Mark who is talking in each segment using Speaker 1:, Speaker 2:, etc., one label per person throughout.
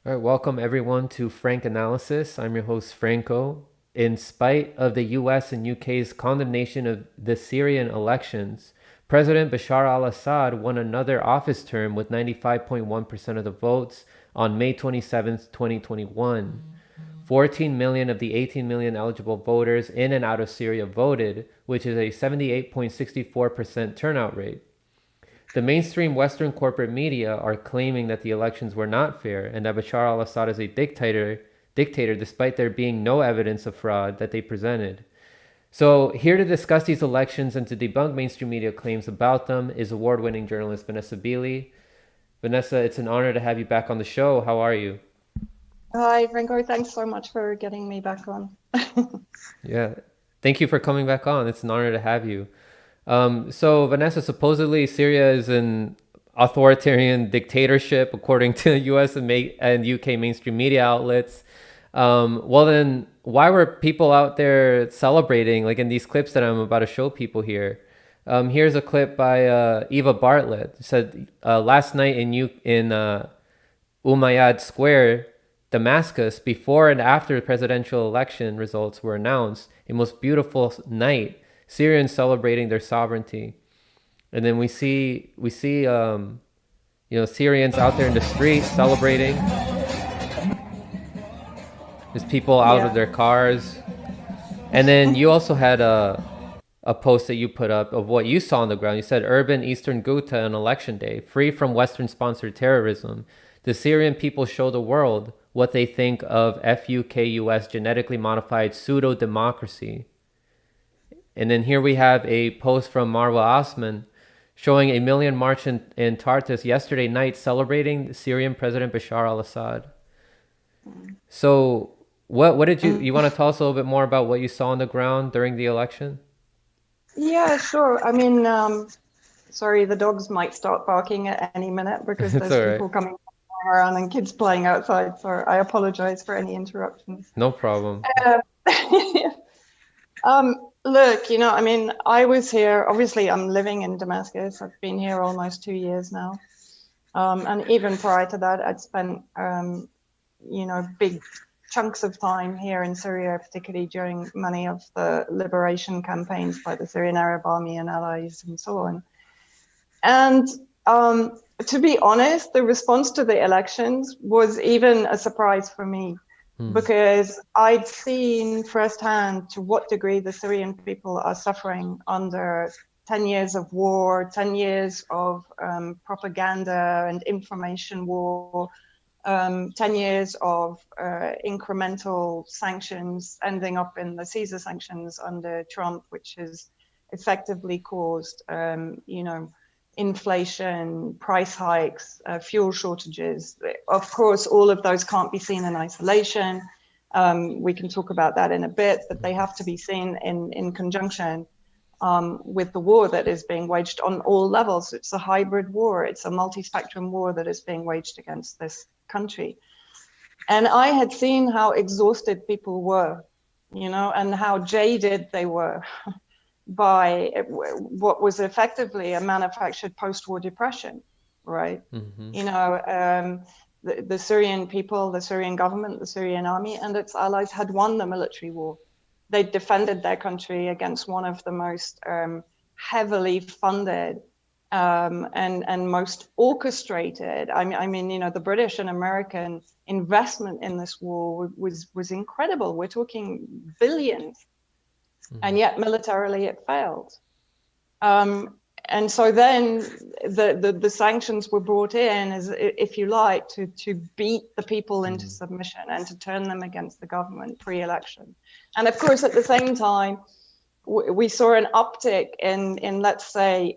Speaker 1: All right, welcome everyone to Franc Analysis. I'm your host, Franco. In spite of the US and UK's condemnation of the Syrian elections, President Bashar al Assad won another office term with 95.1% of the votes on May 27th, 2021. 14 million of the 18 million eligible voters in and out of Syria voted, which is a 78.64% turnout rate. The mainstream Western corporate media are claiming that the elections were not fair and that Bashar al-Assad is a dictator despite there being no evidence of fraud that they presented. So here to discuss these elections and to debunk mainstream media claims about them is award-winning journalist Vanessa Beeley. Vanessa, it's an honor to have you back on the show. How are you?
Speaker 2: Hi, Franco. Thanks so much for getting me back on.
Speaker 1: Yeah, thank you for coming back on. It's an honor to have you. So Vanessa, supposedly Syria is an authoritarian dictatorship, according to U.S. and U.K. mainstream media outlets. Well, then why were people out there celebrating, like in these clips that I'm about to show people here? Here's a clip by Eva Bartlett. It said last night in Umayyad Square, Damascus, before and after the presidential election results were announced, a most beautiful night. Syrians celebrating their sovereignty, and then we see Syrians out there in the street celebrating. There's people out of
Speaker 2: Yeah.
Speaker 1: their cars, and then you also had a post that you put up of what you saw on the ground. You said urban Eastern Ghouta on election day, free from Western sponsored terrorism. The Syrian people show the world what they think of FUKUS genetically modified pseudo democracy. And then here we have a post from Marwa Osman showing a million march in Tartus yesterday night celebrating Syrian President Bashar al-Assad. So what did you want to tell us a little bit more about what you saw on the ground during the election?
Speaker 2: Yeah, sure. I mean, sorry, the dogs might start barking at any minute because
Speaker 1: It's
Speaker 2: there's
Speaker 1: all right.
Speaker 2: people coming around and kids playing outside. So I apologize for any interruptions.
Speaker 1: No problem.
Speaker 2: Um, Look, I mean, I was here. Obviously, I'm living in Damascus. I've been here almost 2 years now. And even prior to that, I'd spent, big chunks of time here in Syria, particularly during many of the liberation campaigns by the Syrian Arab Army and allies and so on. And to be honest, the response to the elections was even a surprise for me because I'd seen firsthand to what degree the Syrian people are suffering under 10 years of war, 10 years of propaganda and information war, 10 years of incremental sanctions ending up in the Caesar sanctions under Trump, which has effectively caused, inflation, price hikes, fuel shortages. Of course, all of those can't be seen in isolation. We can talk about that in a bit, but they have to be seen in conjunction with the war that is being waged on all levels. It's a hybrid war. It's a multi-spectrum war that is being waged against this country. And I had seen how exhausted people were, and how jaded they were by what was effectively a manufactured post-war depression, right? The Syrian people, the Syrian government, the Syrian army and its allies had won the military war. They defended their country against one of the most heavily funded and most orchestrated. I mean, the British and American investment in this war was incredible. We're talking billions. And yet militarily it failed. And so then the sanctions were brought in as, if you like, to beat the people into submission and to turn them against the government pre-election. And of course, at the same time, we saw an uptick in let's say,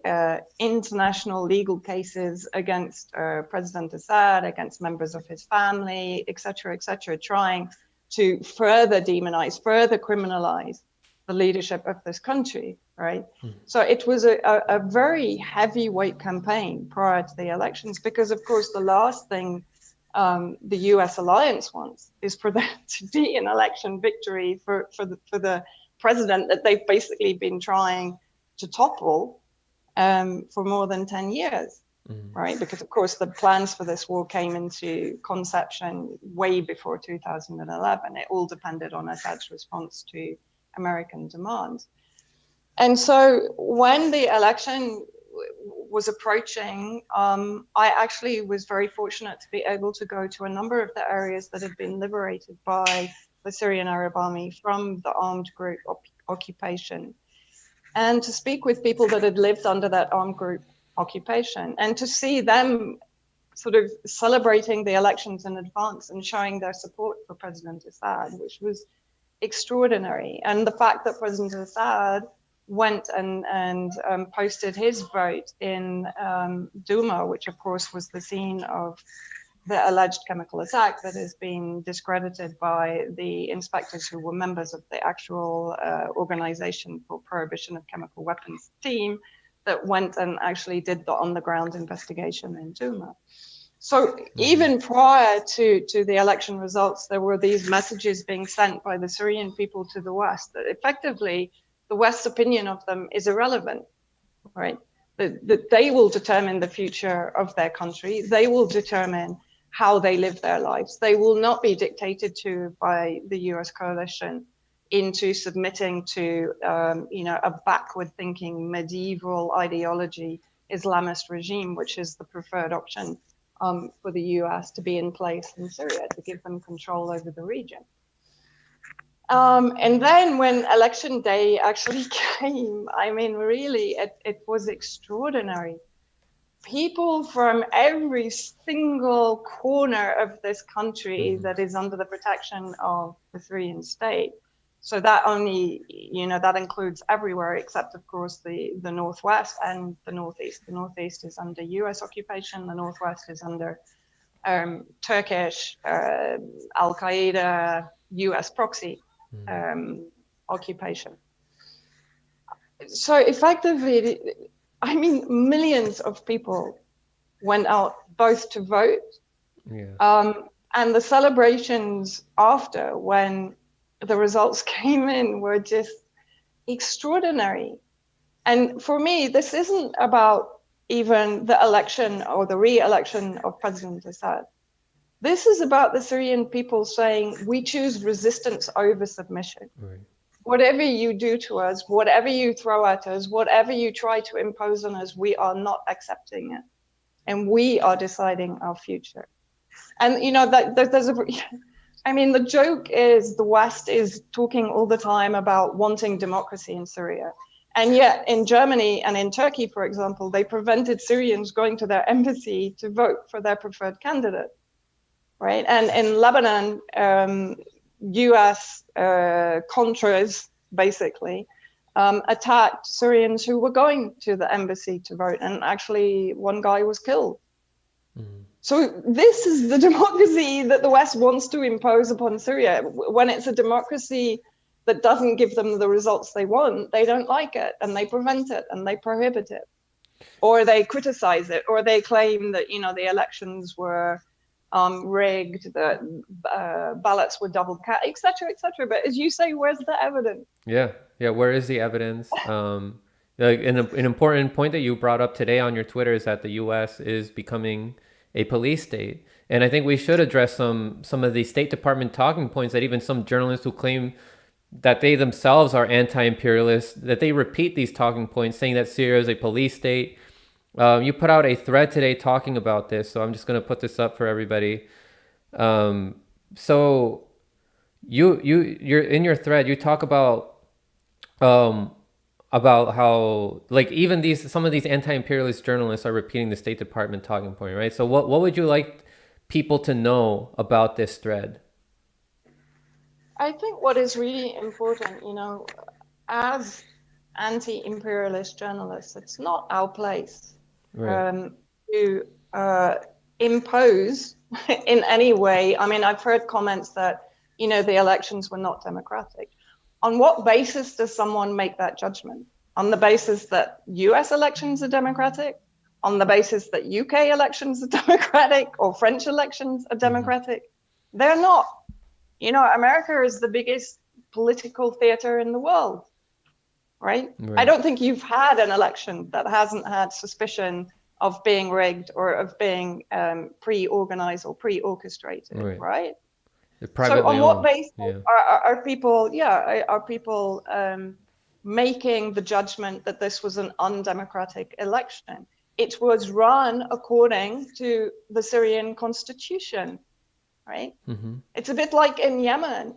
Speaker 2: international legal cases against President Assad, against members of his family, et cetera, trying to further demonize, further criminalize the leadership of this country, right? So it was a very heavyweight campaign prior to the elections, because of course the last thing the US alliance wants is for there to be an election victory for the president that they've basically been trying to topple for more than 10 years. right? Because of course the plans for this war came into conception way before 2011. It all depended on Assad's response to American demands. And so when the election was approaching, I actually was very fortunate to be able to go to a number of the areas that had been liberated by the Syrian Arab Army from the armed group occupation, and to speak with people that had lived under that armed group occupation, and to see them sort of celebrating the elections in advance and showing their support for President Assad, which was extraordinary. And the fact that President Assad went and posted his vote in Duma, which of course was the scene of the alleged chemical attack that has been discredited by the inspectors who were members of the actual Organization for Prohibition of Chemical Weapons team that went and actually did the on-the-ground investigation in Duma. So even prior to the election results, there were these messages being sent by the Syrian people to the West that effectively the West's opinion of them is irrelevant, right? That they will determine the future of their country. They will determine how they live their lives. They will not be dictated to by the US coalition into submitting to a backward-thinking medieval ideology Islamist regime, which is the preferred option for the US to be in place in Syria to give them control over the region. And then when election day actually came, I mean, really, it was extraordinary. People from every single corner of this country that is under the protection of the Syrian state. So that only, that includes everywhere except, of course, the Northwest and the Northeast. The Northeast is under US occupation. The Northwest is under Turkish, Al-Qaeda, US proxy occupation. So effectively, I mean, millions of people went out both to vote and the celebrations after when the results came in were just extraordinary. And for me, this isn't about even the election or the re-election of President Assad. This is about the Syrian people saying, we choose resistance over submission. Right. Whatever you do to us, whatever you throw at us, whatever you try to impose on us, we are not accepting it. And we are deciding our future. And, the joke is the West is talking all the time about wanting democracy in Syria. And yet in Germany and in Turkey, for example, they prevented Syrians going to their embassy to vote for their preferred candidate, right? And in Lebanon, US Contras basically attacked Syrians who were going to the embassy to vote, and actually one guy was killed. So this is the democracy that the West wants to impose upon Syria. When it's a democracy that doesn't give them the results they want, they don't like it, and they prevent it, and they prohibit it, or they criticize it, or they claim that the elections were rigged, that ballots were double counted, etc., etc. But as you say, where's the evidence?
Speaker 1: Yeah. Where is the evidence? An important point that you brought up today on your Twitter is that the U.S. is becoming a police state, and I think we should address some of the State Department talking points that even some journalists who claim that they themselves are anti-imperialist, that they repeat these talking points, saying that Syria is a police state. You put out a thread today talking about this, so I'm just going to put this up for everybody. So you're in your thread, you talk about how, like, even some of these anti-imperialist journalists are repeating the State Department talking point, right? So what would you like people to know about this thread?
Speaker 2: I think what is really important, as anti-imperialist journalists, it's not our place to impose in any way. I mean, I've heard comments that, the elections were not democratic. On what basis does someone make that judgment? On the basis that US elections are democratic? On the basis that UK elections are democratic or French elections are democratic? They're not. America is the biggest political theater in the world, right? I don't think you've had an election that hasn't had suspicion of being rigged or of being pre-organized or pre-orchestrated, right? So on what basis are people making the judgment that this was an undemocratic election? It was run according to the Syrian constitution, right? Mm-hmm. It's a bit like in Yemen.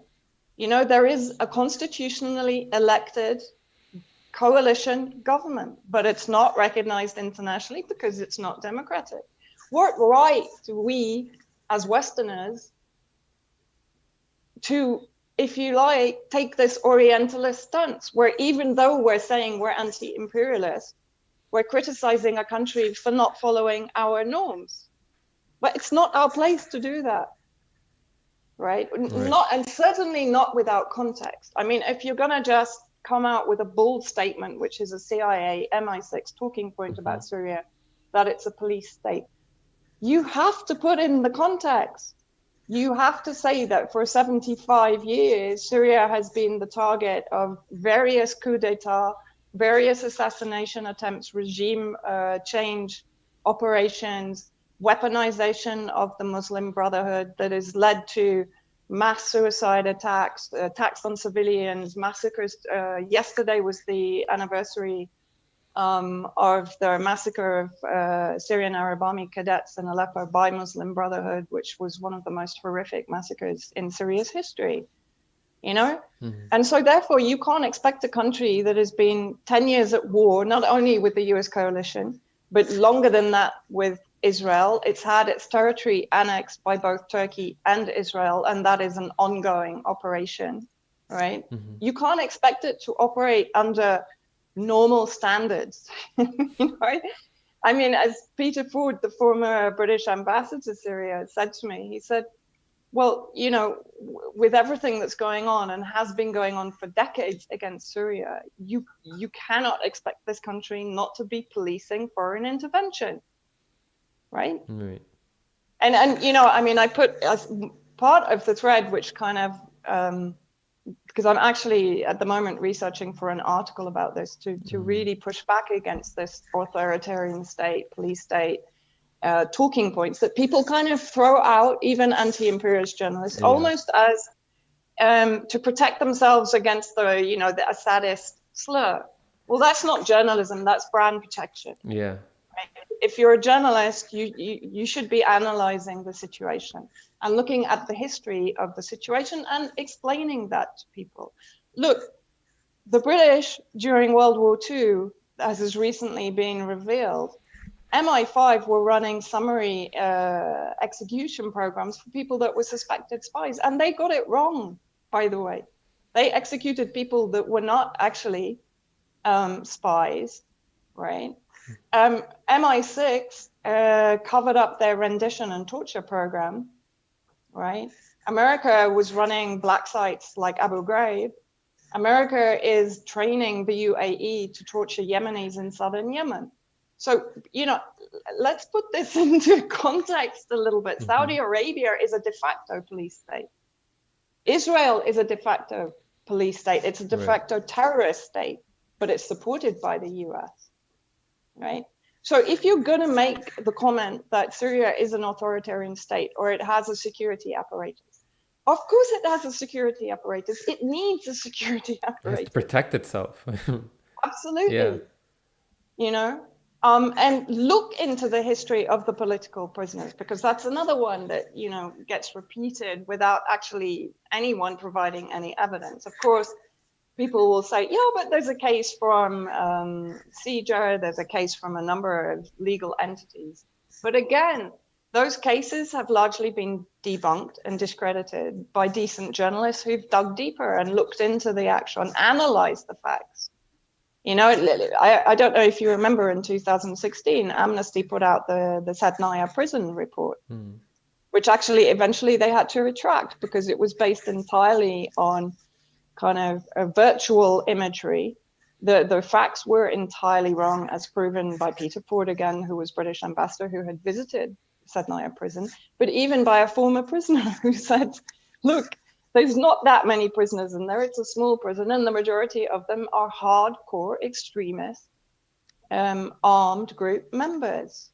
Speaker 2: You know, there is a constitutionally elected coalition government, but it's not recognized internationally because it's not democratic. What right do we as Westerners to, if you like, take this Orientalist stance where even though we're saying we're anti-imperialist, we're criticizing a country for not following our norms? But it's not our place to do that, right? Not, and certainly not without context. I mean, if you're gonna just come out with a bold statement, which is a CIA MI6 talking point about Syria, that it's a police state, you have to put in the context. You have to say that for 75 years, Syria has been the target of various coups d'etat, various assassination attempts, regime change operations, weaponization of the Muslim Brotherhood that has led to mass suicide attacks, attacks on civilians, massacres. Yesterday was the anniversary of the massacre of Syrian Arab Army cadets in Aleppo by Muslim Brotherhood, which was one of the most horrific massacres in Syria's history, you know? Mm-hmm. And so therefore you can't expect a country that has been 10 years at war, not only with the US coalition, but longer than that with Israel. It's had its territory annexed by both Turkey and Israel, and that is an ongoing operation, right? Mm-hmm. You can't expect it to operate under normal standards, right? I mean, as Peter Ford, the former British ambassador to Syria, said to me, he said, well, you know, with everything that's going on and has been going on for decades against Syria, you cannot expect this country not to be policing foreign intervention, right? Right. And you know, I mean, I put as part of the thread, which kind of, because I'm actually at the moment researching for an article about this to really push back against this authoritarian state, police state, talking points that people kind of throw out, even anti-imperialist journalists, almost as to protect themselves against the, you know, the Assadist slur. Well, that's not journalism, that's brand protection. Yeah. Right? If you're a journalist, you should be analyzing the situation and looking at the history of the situation and explaining that to people. Look, the British during World War II, as has recently been revealed, MI5 were running summary execution programs for people that were suspected spies, and they got it wrong, by the way. They executed people that were not actually spies, right? MI6 covered up their rendition and torture program, right? America was running black sites like Abu Ghraib. America is training the UAE to torture Yemenis in southern Yemen. So, you know, let's put this into context a little bit. Mm-hmm. Saudi Arabia is a de facto police state. Israel is a de facto police state. It's a de facto terrorist state, but it's supported by the US, right? So if you're going to make the comment that Syria is an authoritarian state or it has a security apparatus, of course it has a security apparatus. It needs a security apparatus.
Speaker 1: It has to protect itself.
Speaker 2: Absolutely. Yeah. You know? And look into the history of the political prisoners, because that's another one that, you know, gets repeated without actually anyone providing any evidence. Of course, people will say, yeah, but there's a case from CJER, there's a case from a number of legal entities. But again, those cases have largely been debunked and discredited by decent journalists who've dug deeper and looked into the actual and analyzed the facts. You know, I don't know if you remember in 2016, Amnesty put out the Sednaya prison report, which actually eventually they had to retract because it was based entirely on kind of a virtual imagery. The facts were entirely wrong, as proven by Peter Ford again, who was British ambassador, who had visited Sednaya prison, but even by a former prisoner who said, look, there's not that many prisoners in there. It's a small prison, and the majority of them are hardcore extremist armed group members.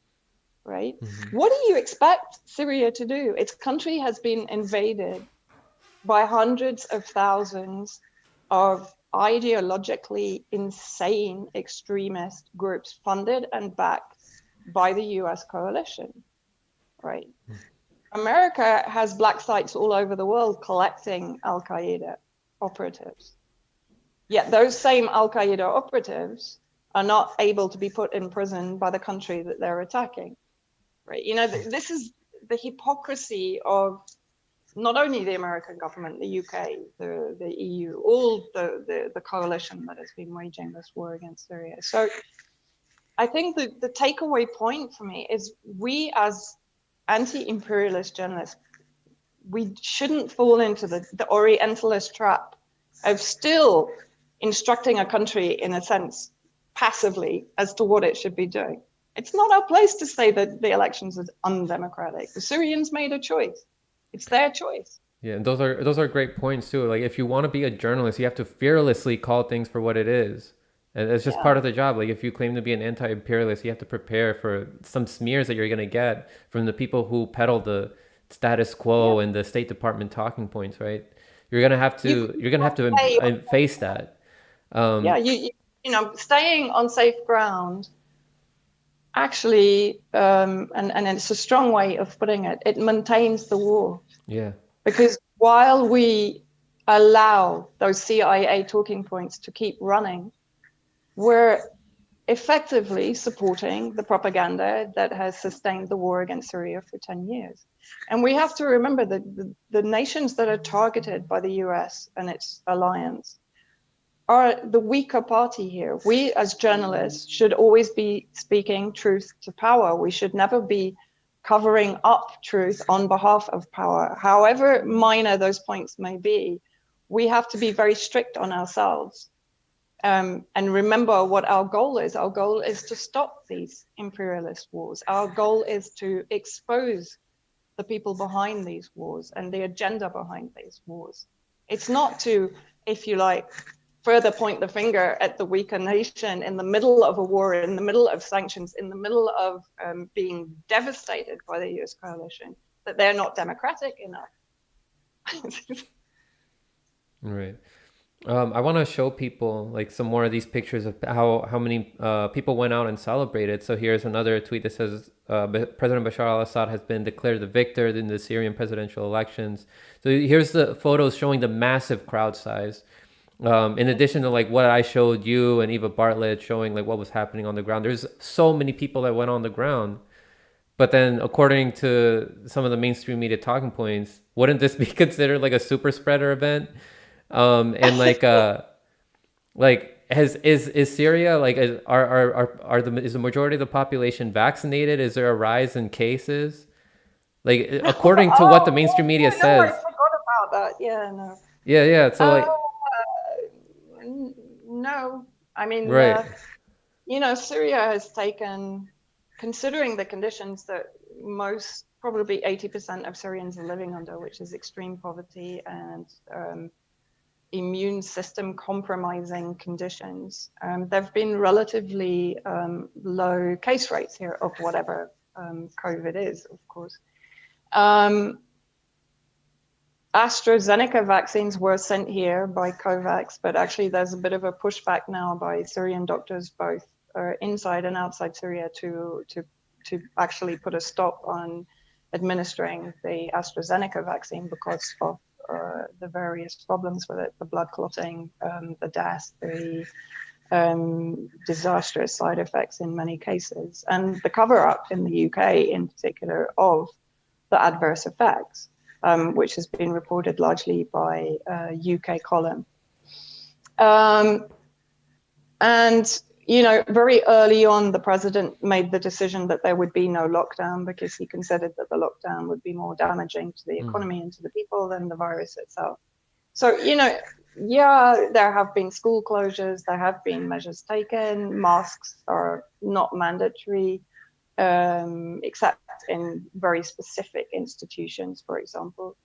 Speaker 2: right?
Speaker 1: Mm-hmm.
Speaker 2: What do you expect Syria to do? Its country has been invaded by hundreds of thousands of ideologically insane extremist groups funded and backed by the US coalition, right? America has black sites all over the world collecting Al Qaeda operatives. Yet those same Al Qaeda operatives are not able to be put in prison by the country that they're attacking, right? You know, this is the hypocrisy of not only the American government, the UK, the EU, all the coalition that has been waging this war against Syria. So I think the takeaway point for me is we as anti-imperialist journalists, we shouldn't fall into the Orientalist trap of still instructing a country, in a sense, passively as to what it should be doing. It's not our place to say that the elections are undemocratic. The Syrians made a choice. It's their choice.
Speaker 1: Yeah, and those are great points too. Like if you want to be a journalist, you have to fearlessly call things for what it is. And it's just part
Speaker 2: Yeah.
Speaker 1: of the job. Like if you claim to be an anti-imperialist, you have to prepare for some smears that you're going to get from the people who peddle the status
Speaker 2: Yeah.
Speaker 1: quo and the State Department talking points, right? You're going to have to
Speaker 2: Stay
Speaker 1: face that.
Speaker 2: yeah,
Speaker 1: Um,
Speaker 2: staying on safe ground actually, and it's a strong way of putting it, it maintains the war.
Speaker 1: yeah.
Speaker 2: Because while we allow those CIA talking points to keep running, we're effectively supporting the propaganda that has sustained the war against Syria for 10 years. And we have to remember that the nations that are targeted by the US and its alliance are the weaker party here. We as journalists should always be speaking truth to power. We should never be covering up truth on behalf of power. However minor those points may be, we have to be very strict on ourselves. And remember what our goal is. Our goal is to stop these imperialist wars. Our goal is to expose the people behind these wars and the agenda behind these wars. It's not to, if you like, further point the finger at the weaker nation in the middle of a war, in the middle of sanctions, in the middle of being devastated by the US coalition, that they're not democratic enough.
Speaker 1: Right. I want to show people like some more of these pictures of how many people went out and celebrated. So here's another tweet that says President Bashar al-Assad has been declared the victor in the Syrian presidential elections. So here's the photos showing the massive crowd size. In addition to like what I showed you and Eva Bartlett showing like what was happening on the ground, there's so many people that went on the ground. But then according to some of the mainstream media talking points, wouldn't this be considered like a super spreader event? And like is Syria like is the majority of the population vaccinated? Is there a rise in cases? Like according to what the mainstream media
Speaker 2: No, I
Speaker 1: says.
Speaker 2: forgot about that. Yeah, no.
Speaker 1: Yeah. So like
Speaker 2: No, I mean,
Speaker 1: right.
Speaker 2: Syria has taken, considering the conditions that most, probably 80% of Syrians are living under, which is extreme poverty and immune system compromising conditions. There have been relatively low case rates here of whatever COVID is, of course. AstraZeneca vaccines were sent here by COVAX, but actually there's a bit of a pushback now by Syrian doctors, both inside and outside Syria, to actually put a stop on administering the AstraZeneca vaccine because of the various problems with it, the blood clotting, the death, the disastrous side effects in many cases, and the cover-up in the UK in particular of the adverse effects. Which has been reported largely by UK column. And, very early on, the president made the decision that there would be no lockdown because he considered that the lockdown would be more damaging to the economy and to the people than the virus itself. So, there have been school closures, there have been measures taken, masks are not mandatory, except in very specific institutions, for example.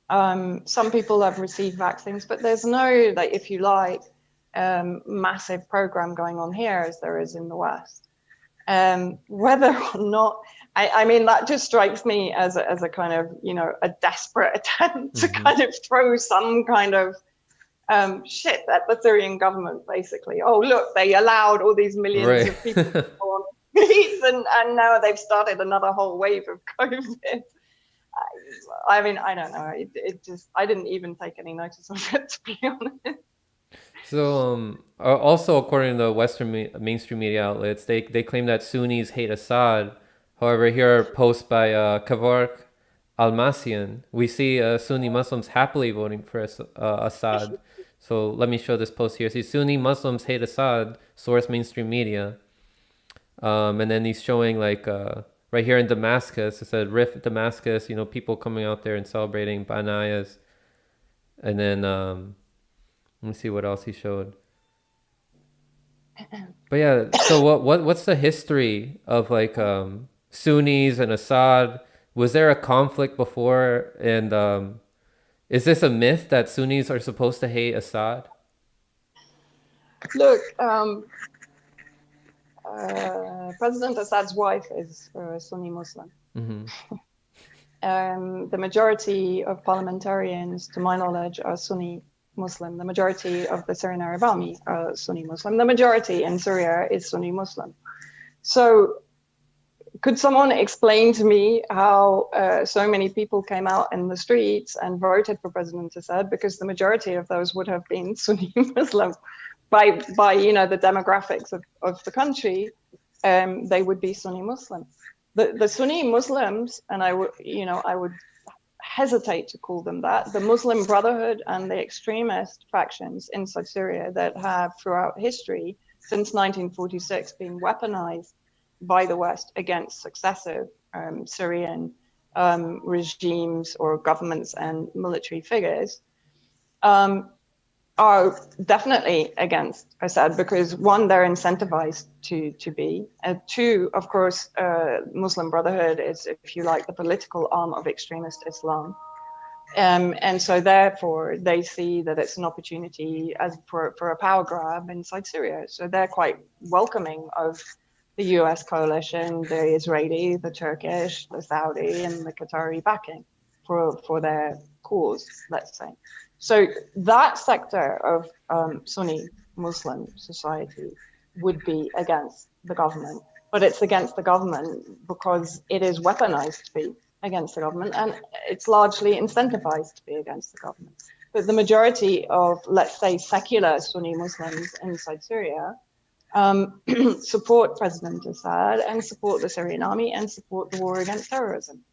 Speaker 2: Some people have received vaccines, but there's no, like, if you like, massive program going on here as there is in the West. Whether or not I mean, that just strikes me as a kind of, a desperate attempt to kind of throw some kind of shit at the Syrian government, basically. Oh, look, they allowed all these millions of people to go on the streets, and now they've started another whole wave of COVID. I mean, I don't know. It just, I didn't even take any notice of it, to be honest.
Speaker 1: So, also according to the Western mainstream media outlets, they claim that Sunnis hate Assad. However, here are posts by Kavark Almasian. We see Sunni Muslims happily voting for Assad. So let me show this post here. See, Sunni Muslims hate Assad. Source mainstream media. And then he's showing like right here in Damascus. It said Rif Damascus. People coming out there and celebrating Banayas. And then let me see what else he showed. But yeah, so what's the history of like Sunnis and Assad? Was there a conflict before? And is this a myth that Sunnis are supposed to hate Assad?
Speaker 2: Look, President Assad's wife is a Sunni Muslim. The majority of parliamentarians, to my knowledge, are Sunni Muslim. The majority of the Syrian Arab Army are Sunni Muslim. The majority in Syria is Sunni Muslim. So could someone explain to me how so many people came out in the streets and voted for President Assad? Because the majority of those would have been Sunni Muslim. By the demographics of the country, they would be Sunni Muslim. The Sunni Muslims, and I would hesitate to call them that, the Muslim Brotherhood and the extremist factions inside Syria that have throughout history since 1946 been weaponized by the West against successive Syrian regimes or governments and military figures, are definitely against Assad because one, they're incentivized to be. Two, of course, Muslim Brotherhood is, if you like, the political arm of extremist Islam. And so therefore they see that it's an opportunity for a power grab inside Syria. So they're quite welcoming of the US coalition, the Israeli, the Turkish, the Saudi, and the Qatari backing for their cause, let's say. So that sector of Sunni Muslim society would be against the government, but it's against the government because it is weaponized to be against the government, and it's largely incentivized to be against the government. But the majority of, let's say, secular Sunni Muslims inside Syria support President Assad and support the Syrian army and support the war against terrorism.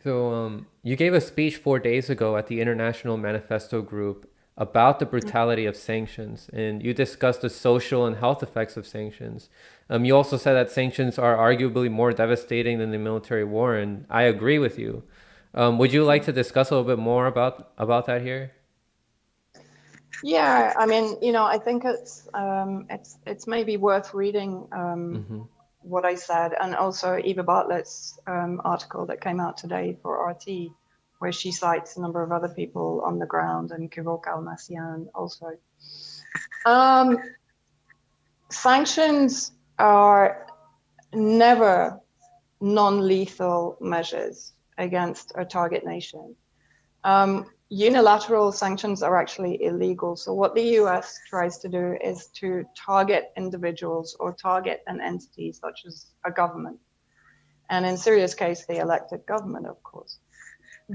Speaker 1: So you gave a speech 4 days ago at the International Manifesto Group about the brutality of sanctions, and you discussed the social and health effects of sanctions. You also said that sanctions are arguably more devastating than the military war, and I agree with you. Would you like to discuss a little bit more about that here?
Speaker 2: Yeah, I mean, I think it's maybe worth reading what I said, and also Eva Bartlett's article that came out today for RT, where she cites a number of other people on the ground, and Kevork Almasian also. Sanctions are never non-lethal measures against a target nation. Unilateral sanctions are actually illegal. So what the US tries to do is to target individuals or target an entity such as a government. And in Syria's case, the elected government, of course.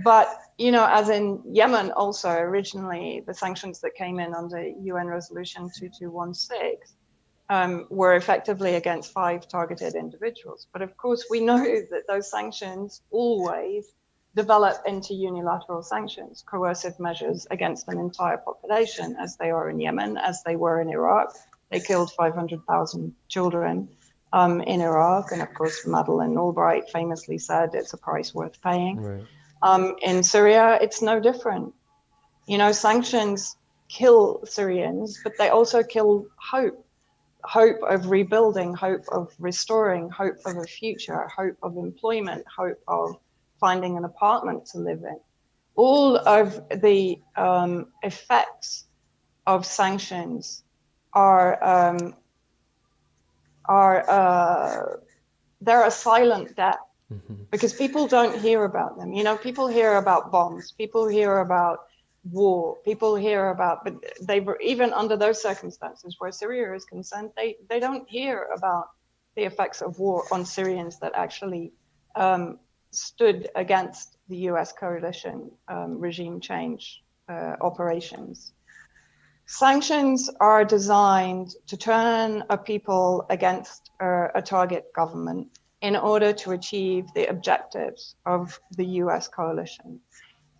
Speaker 2: But, as in Yemen also, originally the sanctions that came in under UN Resolution 2216 were effectively against 5 targeted individuals. But of course, we know that those sanctions always develop into unilateral sanctions, coercive measures against an entire population, as they are in Yemen, as they were in Iraq. They killed 500,000 children in Iraq. And of course, Madeleine Albright famously said it's a price worth paying.
Speaker 1: Right.
Speaker 2: In Syria, it's no different. Sanctions kill Syrians, but they also kill hope of rebuilding, hope of restoring, hope of a future, hope of employment, hope of finding an apartment to live in. All of the effects of sanctions are are they're a silent death because people don't hear about them. You know, people hear about bombs, people hear about war, people hear about, but they were even under those circumstances where Syria is concerned, they don't hear about the effects of war on Syrians that actually stood against the US coalition regime change operations. Sanctions are designed to turn a people against a target government in order to achieve the objectives of the US coalition.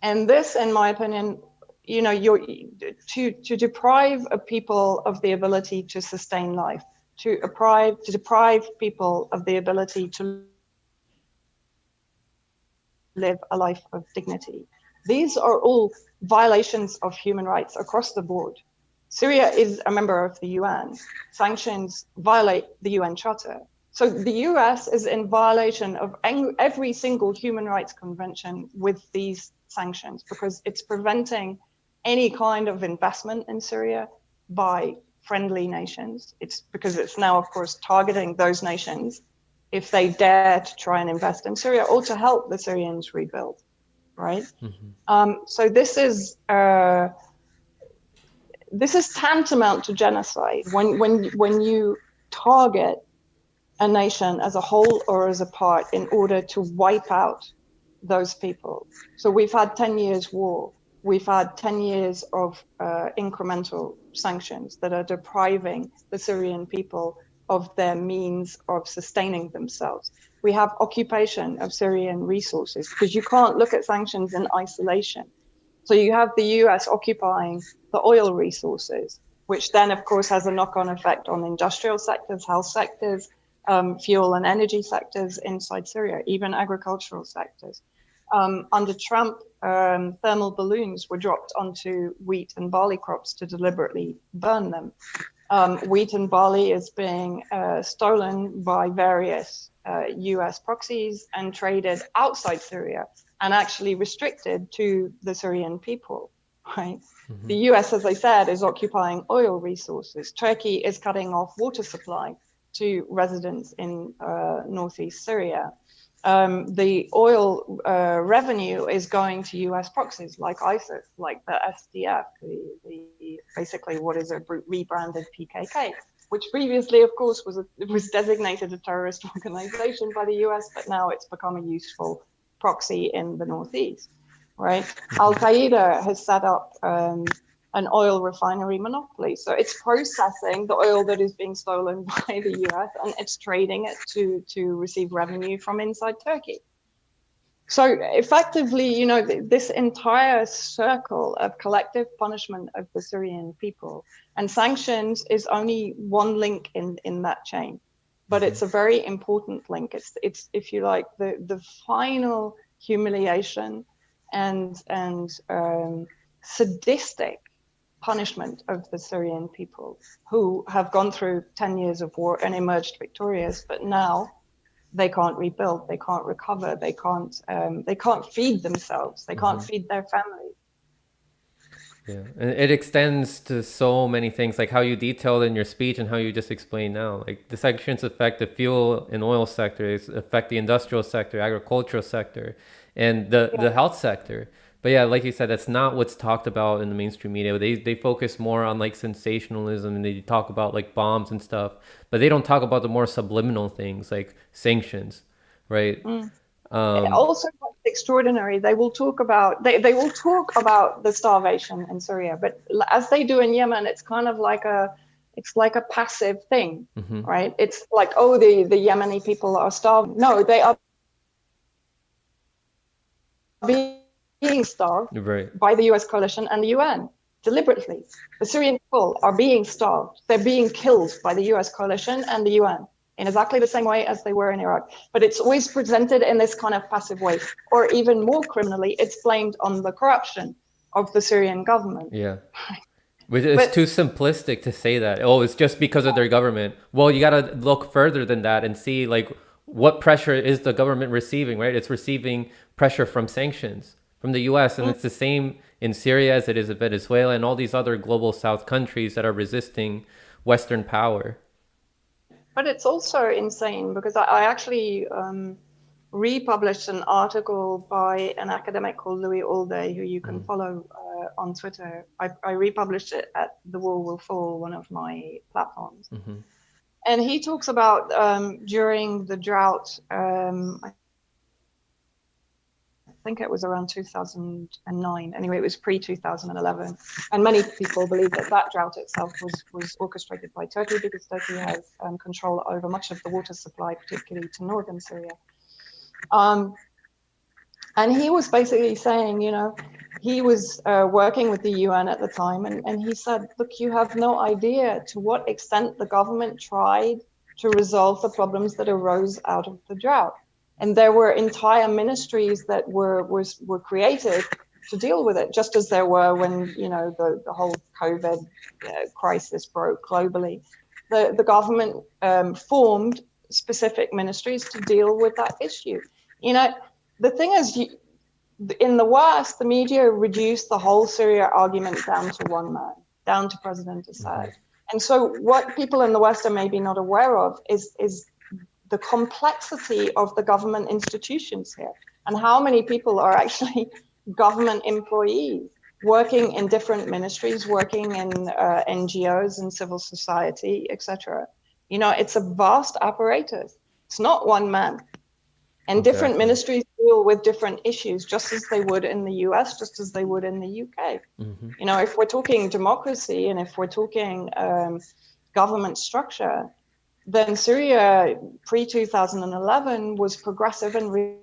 Speaker 2: And this, in my opinion, you know, to deprive a people of the ability to sustain life, to deprive people of the ability to live a life of dignity. These are all violations of human rights across the board. Syria is a member of the UN. Sanctions violate the UN Charter. So the US is in violation of every single human rights convention with these sanctions because it's preventing any kind of investment in Syria by friendly nations. It's because it's now, of course, targeting those nations if they dare to try and invest in Syria or to help the Syrians rebuild, right? So this is tantamount to genocide when you target a nation as a whole or as a part in order to wipe out those people. So we've had 10 years war. We've had 10 years of incremental sanctions that are depriving the Syrian people of their means of sustaining themselves. We have occupation of Syrian resources because you can't look at sanctions in isolation. So you have the US occupying the oil resources, which then, of course, has a knock-on effect on industrial sectors, health sectors, fuel and energy sectors inside Syria, even agricultural sectors. Under Trump, thermal balloons were dropped onto wheat and barley crops to deliberately burn them. Wheat and barley is being stolen by various US proxies and traded outside Syria and actually restricted to the Syrian people, right? The US, as I said, is occupying oil resources. Turkey is cutting off water supply to residents in northeast Syria. The oil revenue is going to US proxies like ISIS, like the SDF, basically what is a rebranded PKK, which previously, of course, was designated a terrorist organization by the US, but now it's become a useful proxy in the Northeast, right? Al-Qaeda has set up an oil refinery monopoly. So it's processing the oil that is being stolen by the US and it's trading it to receive revenue from inside Turkey. So effectively, you know, this entire circle of collective punishment of the Syrian people, and sanctions is only one link in that chain, but it's a very important link. It's if you like, the final humiliation and sadistic punishment of the Syrian people who have gone through 10 years of war and emerged victorious, but now they can't rebuild, they can't recover, they can't feed themselves, they can't feed their family.
Speaker 1: Yeah, and it extends to so many things, like how you detailed in your speech and how you just explained now. Like the sanctions affect the fuel and oil sectors, affect the industrial sector, agricultural sector, and the health sector. But yeah, like you said, that's not what's talked about in the mainstream media. They focus more on like sensationalism and they talk about like bombs and stuff, but they don't talk about the more subliminal things like sanctions, right?
Speaker 2: Also, what's extraordinary, they will talk about the starvation in Syria, but as they do in Yemen, it's kind of like a passive thing, right? It's like, oh, the Yemeni people are starving. No, they are being starved by the US coalition and the UN deliberately. The Syrian people are being starved. They're being killed by the US coalition and the UN in exactly the same way as they were in Iraq. But it's always presented in this kind of passive way. Or even more criminally, it's blamed on the corruption of the Syrian government.
Speaker 1: Yeah. It's too simplistic to say that. Oh, it's just because of their government. Well, you got to look further than that and see like what pressure is the government receiving, right? It's receiving pressure from sanctions from the US, and it's the same in Syria as it is in Venezuela and all these other global South countries that are resisting Western power.
Speaker 2: But it's also insane because I actually republished an article by an academic called Louis Alday, who you can follow on Twitter. I republished it at The Wall Will Fall, one of my platforms. And he talks about during the drought, I think it was around 2009. Anyway, it was pre-2011. And many people believe that that drought itself was orchestrated by Turkey, because Turkey has control over much of the water supply, particularly to northern Syria. And he was basically saying, you know, he was working with the UN at the time, and he said, look, you have no idea to what extent the government tried to resolve the problems that arose out of the drought. And there were entire ministries that were created to deal with it, just as there were when, you know, the whole COVID crisis broke globally. The government formed specific ministries to deal with that issue. You know, the thing is, in the West, the media reduced the whole Syria argument down to one man, down to President Assad. And so what people in the West are maybe not aware of is the complexity of the government institutions here, and how many people are actually government employees working in different ministries, working in NGOs and civil society, etc. You know, it's a vast apparatus. It's not one man. And different ministries deal with different issues, just as they would in the US, just as they would in the UK. You know, if we're talking democracy and if we're talking government structure, then Syria pre-2011 was progressive and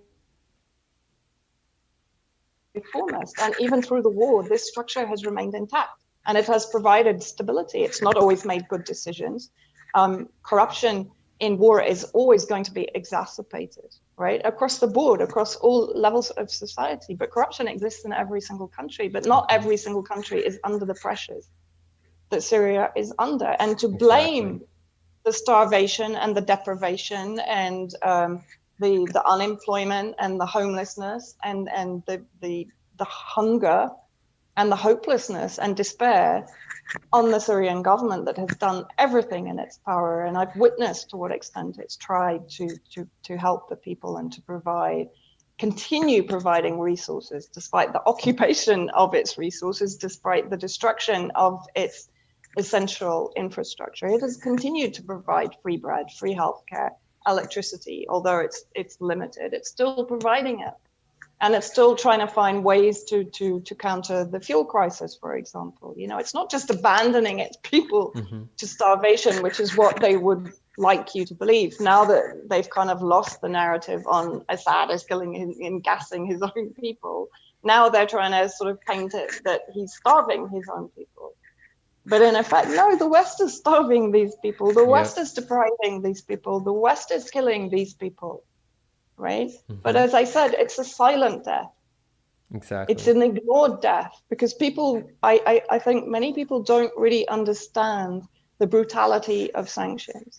Speaker 2: reformist. And even through the war, this structure has remained intact and it has provided stability. It's not always made good decisions. Corruption in war is always going to be exacerbated, right? Across the board, across all levels of society. But corruption exists in every single country, but not every single country is under the pressures that Syria is under. And to blame the starvation and the deprivation and the unemployment and the homelessness and the hunger and the hopelessness and despair on the Syrian government that has done everything in its power. And I've witnessed to what extent it's tried to help the people and to continue providing resources, despite the occupation of its resources, despite the destruction of its essential infrastructure. It has continued to provide free bread, free healthcare, electricity, although it's limited. It's still providing it. And it's still trying to find ways to counter the fuel crisis, for example. You know, it's not just abandoning its people to starvation, which is what they would like you to believe. Now that they've kind of lost the narrative on Assad is killing and gassing his own people, now they're trying to sort of paint it that he's starving his own people. But in effect, no, the West is starving these people. The West is depriving these people. The West is killing these people. Right? But as I said, it's a silent death.
Speaker 1: Exactly.
Speaker 2: It's an ignored death because people, I think many people don't really understand the brutality of sanctions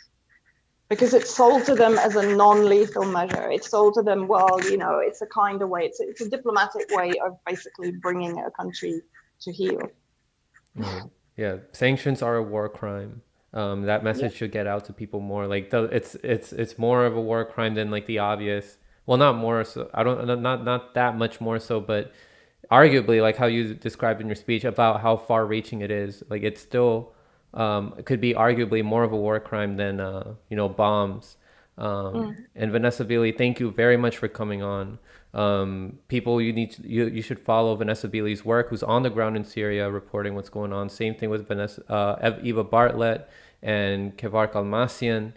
Speaker 2: because it's sold to them as a non-lethal measure. It's sold to them, well, you know, it's a kind of way, it's a diplomatic way of basically bringing a country to heel.
Speaker 1: Yeah, sanctions are a war crime. That message should get out to people more. Like it's more of a war crime than like the obvious. Well, not more so. I don't not that much more so, but arguably, like how you described in your speech about how far-reaching it is. Like it's still it could be arguably more of a war crime than you know, bombs. And Vanessa Beeley, thank you very much for coming on. People, you should follow Vanessa Beeley's work, who's on the ground in Syria reporting what's going on. Same thing with Eva Bartlett and Kevark Almasian.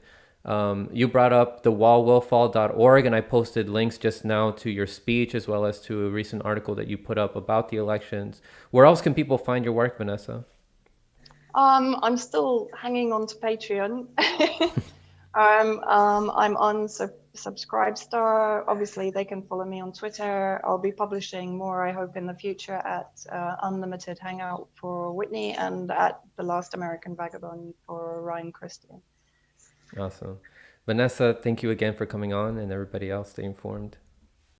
Speaker 1: You brought up the wallwillfall.org, and I posted links just now to your speech as well as to a recent article that you put up about the elections. Where else can people find your work, Vanessa?
Speaker 2: I'm still hanging on to Patreon. I'm on Subscribestar. Obviously, they can follow me on Twitter. I'll be publishing more, I hope, in the future at Unlimited Hangout for Whitney and at The Last American Vagabond for Ryan Christian.
Speaker 1: Awesome. Vanessa, thank you again for coming on, and everybody else, stay informed.